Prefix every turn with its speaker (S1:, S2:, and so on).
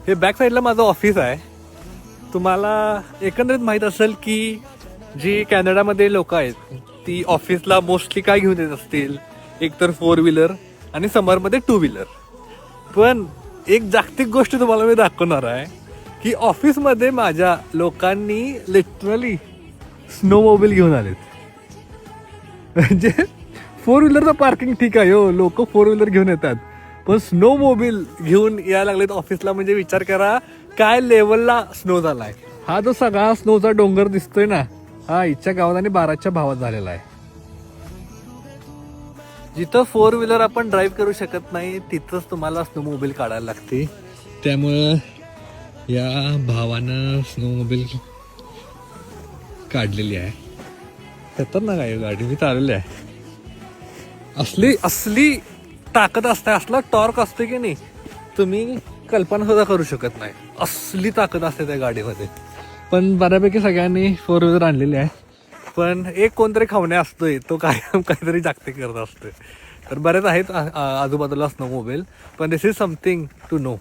S1: हे बॅक साईडला माझं ऑफिस आहे. तुम्हाला एकंदरीत माहीत असेल की जी कॅनडामध्ये लोक आहेत ती ऑफिसला मोस्टली काय घेऊन येत असतील, एकतर 4 व्हीलर आणि समरमध्ये 2 व्हीलर. पण एक जागतिक गोष्ट तुम्हाला मी दाखवणार आहे की ऑफिसमध्ये माझ्या लोकांनी लिटरली स्नोमोबाईल घेऊन आलेत. म्हणजे 4 व्हीलरचं पार्किंग ठीक आहे हो, लोक 4 व्हीलर घेऊन येतात, पण स्नोमोबाईल घेऊन यायला लागलेत ऑफिसला. म्हणजे विचार करा काय लेवलला स्नो झालाय. हा जो सगळा स्नोचा डोंगर दिसतोय ना, हा इच्छा गावात आणि 12च्या भावात झालेला आहे. जिथं 4 व्हीलर आपण ड्राईव्ह करू शकत नाही तिथंच तुम्हाला स्नोमोबाईल काढायला लागते. त्यामुळं या भावानं स्नोमोबाईल काढलेली आहे. खतरनाक आहे गाडी, मी चालवली आहे. असली ताकद असते, असला टॉर्क असते की नाही तुम्ही कल्पना सुद्धा करू शकत नाही. असली ताकद असते त्या गाडीमध्ये. पण बऱ्यापैकी सगळ्यांनी 4 व्हीलर आणलेली आहे. पण एक कोणतरी खावणे असतोय, तो काहीतरी जागतिक करत असतोय. तर बरेच आहेत आजूबाजूला स्नोमोबाईल, पण दिस इज समथिंग टू नो.